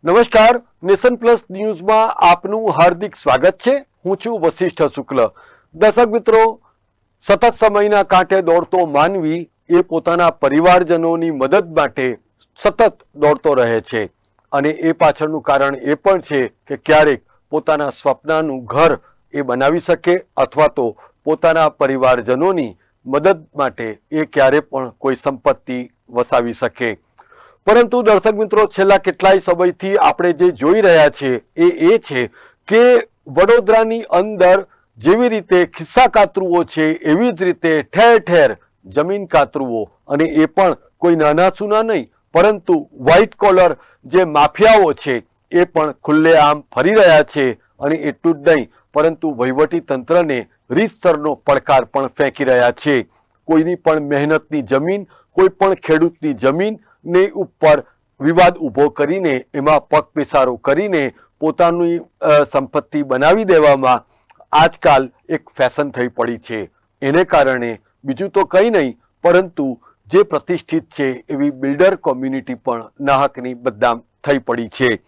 નમસ્કાર, nation plus ન્યૂઝમાં આપનું હાર્દિક સ્વાગત છે। હું છું વશિષ્ઠ શુક્લ। દર્શક મિત્રો, સતત સમયના કાંઠે દોડતો માનવી એ પોતાના પરિવારજનોની મદદ માટે સતત દોડતો રહે છે અને એ પાછળનું કારણ એ પણ છે કે ક્યારેક પોતાના સ્વપ્નનું ઘર એ બનાવી શકે અથવા તો પોતાના પરિવારજનોની મદદ માટે એ ક્યારે પણ કોઈ સંપત્તિ વસાવી શકે। પરંતુ દર્શક મિત્રો, છેલ્લા કેટલાય સમયથી આપણે જે જોઈ રહ્યા છે એ છે કે વડોદરાની અંદર જેવી રીતે ખિસ્સા કાતરુઓ છે એવી જ રીતે ઠેર ઠેર જમીન કાતરુઓ, અને એ પણ કોઈ નાના સૂના નહીં પરંતુ વ્હાઇટ કોલર જે માફિયાઓ છે એ પણ ખુલ્લેઆમ ફરી રહ્યા છે। અને એટલું જ નહીં પરંતુ વહીવટી તંત્રને રીતસરનો પડકાર પણ ફેંકી રહ્યા છે। કોઈની પણ મહેનતની જમીન, કોઈ પણ ખેડૂતની જમીન ને ઉપર વિવાદ ઊભો કરીને એમાં પગપેસારો કરીને પોતાની સંપત્તિ બનાવી દેવામાં આજકાલ એક ફેશન થઈ પડી છે। એને કારણે બીજું તો કંઈ નહીં પરંતુ જે પ્રતિષ્ઠિત છે એવી બિલ્ડર કોમ્યુનિટી પણ નાહકની બદનામ થઈ પડી છે।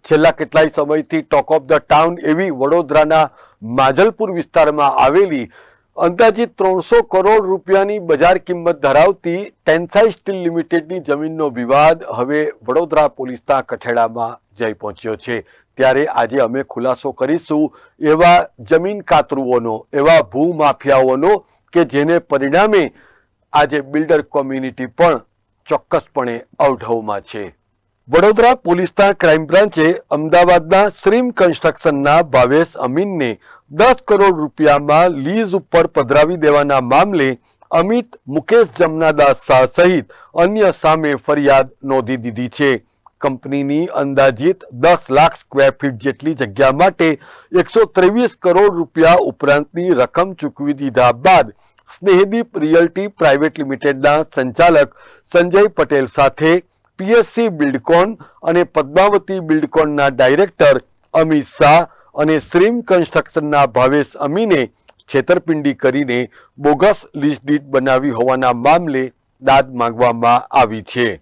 છેલ્લા કેટલાય સમયથી ટોક ઓફ ધ ટાઉન એવી વડોદરાના માજલપુર વિસ્તારમાં આવેલી અંદાજિત 300 કરોડ રૂપિયાની બજાર કિંમત ધરાવતી ટેન્સાઈ સ્ટીલ લિમિટેડની જમીનનો વિવાદ હવે વડોદરા પોલીસના કઠેડામાં જઈ પહોંચ્યો છે। ત્યારે આજે અમે ખુલાસો કરીશું એવા જમીન કાતરુઓનો, એવા ભૂમાફિયાઓનો કે જેને પરિણામે આજે બિલ્ડર કોમ્યુનિટી પણ ચોક્કસપણે અવઢવમાં છે। વડોદરા પોલીસના ક્રાઇમ બ્રાન્ચે અમદાવાદના શ્રીમ કન્સ્ટ્રક્શનના ભાવેશ અમીનને 10 કરોડ રૂપિયામાં લીઝ ઉપર પધરાવી દેવાના મામલે અમિત મુકેશ જમનાદાસ શાહ સહિત અન્ય સામે ફરિયાદ નોંધી દીધી છે। કંપનીની અંદાજિત 10 લાખ સ્ક્વેર ફીટ જેટલી જગ્યા માટે 123 કરોડ રૂપિયા ઉપરાંતની રકમ ચૂકવી દીધા બાદ સ્નેહદીપ રિયલ્ટી પ્રાઇવેટ લિમિટેડના સંચાલક સંજય પટેલ સાથે પીએસસી બિલ્ડકોન અને પદ્માવતી બિલ્ડકોનના ડાયરેક્ટર અમિત શાહ અને શ્રીમ કન્સ્ટ્રક્શનના ભાવેશ અમીને છેતરપિંડી કરીને બોગસ લીઝ ડીડ બનાવી હોવાના મામલે દાદ માંગવામાં આવી છે।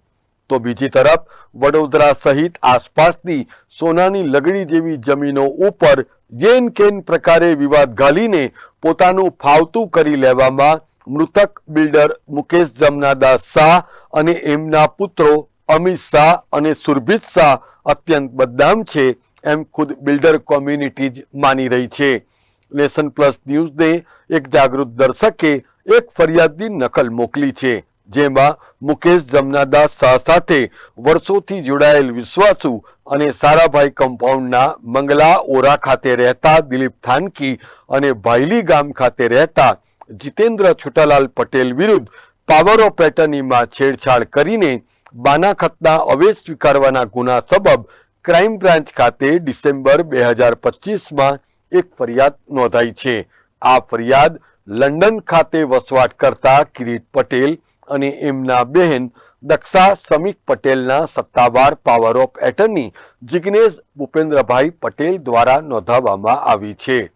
તો બીજી તરફ વડોદરા સહિત આસપાસની સોનાની લગડી જેવી જમીનો ઉપર જેન કેન પ્રકારે વિવાદ ઘાલીને પોતાનું ફાવતું કરી લેવામાં મૃતક બિલ્ડર મુકેશ જમનાદાસ શાહ અને એમના પુત્રો અમિત શાહ અને સુરભિત શાહ અત્યંત બદનામ છે એમ ખુદ બિલ્ડર કોમ્યુનિટી જ માની રહી છે। નેશન પ્લસ ન્યૂઝને એક જાગૃત દર્શકે એક ફરિયાદની નકલ મોકલી છે, જેમાં મુકેશ જમનાદાસ શાહ સાથે વર્ષોથી જોડાયેલ વિશ્વાસુ અને સારાભાઈ કમ્પાઉન્ડના મંગલા ઓરા ખાતે રહેતા દિલીપ થાનકી અને ભાયલી ગામ ખાતે રહેતા જીતેન્દ્ર છોટાલાલ પટેલ વિરુદ્ધ પાવર ઓફ એટર્નીમાં છેડછાડ કરીને બાનાખતના અવેજ સ્વીકારવાના ગુના સબબ ક્રાઇમ બ્રાન્ચ ખાતે ડિસેમ્બર 2025માં એક ફરિયાદ નોંધાઈ છે। આ ફરિયાદ લંડન ખાતે વસવાટ કરતા કિરીટ પટેલ અને એમના બહેન દક્ષા સમીક પટેલના સત્તાવાર power of attorney Jignesh Bhupendrabhai Patel દ્વારા નોંધાવવામાં આવી છે।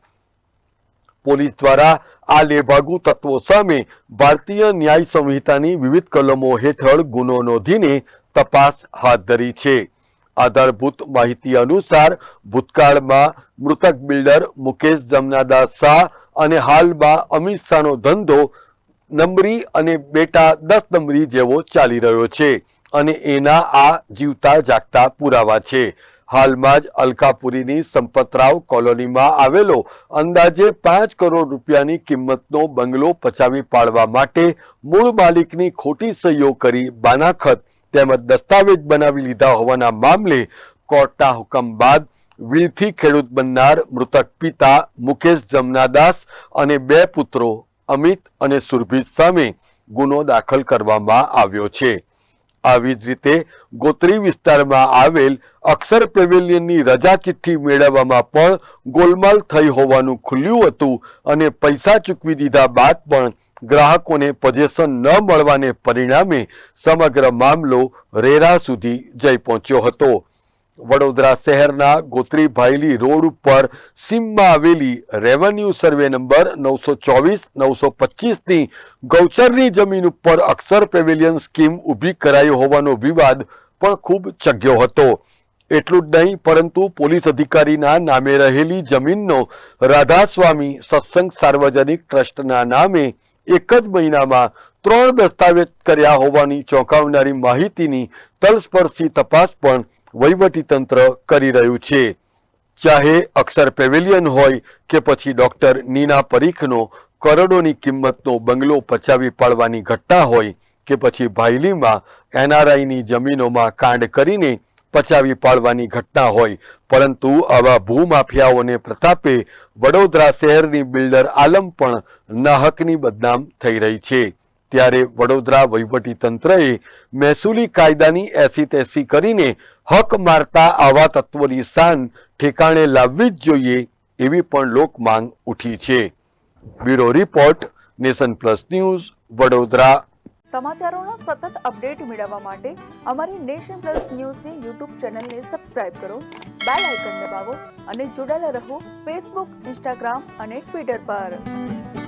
પોલીસ દ્વારા આ લેભાગુ તત્વો સામે ભારતીય ન્યાય સંહિતાની વિવિધ કલમો હેઠળ ગુનો નોંધીને તપાસ હાથ ધરી છે। આધારભૂત માહિતી અનુસાર ભૂતકાળમાં મૃતક બિલ્ડર મુકેશ જમનાદાસ શાહ અને હાલમાં અમિત શાહનો ધંધો નંબરી અને બેટા 10 નંબરી જેવો ચાલી રહ્યો છે અને એના આ જીવતા જાગતા પુરાવા છે। હાલમાં જ અલકાપુરીની સંપતરાવ કોલોનીમાં આવેલો અંદાજે 5 કરોડ રૂપિયાની કિંમતનો બંગલો પચાવી પાડવા માટે મૂળ માલિકની ખોટી સહીઓ કરી બાનાખત તેમજ દસ્તાવેજ બનાવી લીધા હોવાના મામલે કોર્ટના હુકમ બાદ વિલથી ખેડૂત બનનાર મૃતક પિતા મુકેશ જમનાદાસ અને 2 પુત્રો અમિત અને સુરભિત સામે ગુનો દાખલ કરવામાં આવ્યો છે। આવી જ રીતે ગોત્રી વિસ્તારમાં આવેલ અક્ષર પેવેલિયનની રજા ચિઠ્ઠી મેળવવામાં પણ ગોલમાલ થઈ હોવાનું ખુલ્યું હતું અને પૈસા ચૂકવી દીધા બાદ પણ ગ્રાહકોને પોઝેશન ન મળવાને પરિણામે સમગ્ર મામલો રેરા સુધી જઈ પહોંચ્યો હતો। વડોદરા શહેરના ગોત્રી ભાયલી રોડ ઉપર સીમમાં આવેલી રેવન્યુ સર્વે નંબર 924-925ની ગૌચરની જમીન ઉપર અક્ષર પેવેલિયન સ્કીમ ઊભી કરાઈ હોવાનો વિવાદ પણ ખૂબ ચગ્યો હતો। એટલું જ નહીં, પરંતુ પોલીસ અધિકારીના નામે રહેલી જમીનનો રાધાસ્વામી સત્સંગ સાર્વજનિક ટ્રસ્ટના નામે એક જ મહિનામાં 3 દસ્તાવેજ કર્યા હોવાની ચોંકાવનારી માહિતીની તલસ્પર્શી તપાસ પણ વહીવટીતંત્ર કરી રહ્યું છે. ચાહે અક્ષર પેવેલિયન હોય કે પછી ડોક્ટર નીના પરીખનો કરોડોની કિંમતનો બંગલો પચાવી પાડવાની ઘટના હોય કે પછી ભાયલીમાં એનઆરઆઈની જમીનોમાં કાંડ કરીને પચાવી પાડવાની ઘટના હોય, પરંતુ આવા ભૂમાફિયાઓને પ્રતાપે વડોદરા શહેરની બિલ્ડર આલમ પણ નાહકની બદનામ થઈ રહી છે. ત્યારે વડોદરા વહીવટીતંત્રએ મહેસૂલી કાયદાની એસી તેસી કરીને હક મારતા આવા તત્વોની શાન ઠેકાણે લાવવી જ જોઈએ એવી પણ લોક માંગ ઉઠી છે. Bureau report, nation plus news, Vadodara. સમાચારોના સતત અપડેટ મેળવવા માટે અમારી નેશન પ્લસ ન્યૂઝની યુટ્યુબ ચેનલને સબસ્ક્રાઇબ કરો, બેલ આઇકન દબાવો અને જોડાયેલા રહો ફેસબુક, ઇન્સ્ટાગ્રામ અને ટ્વિટર પર.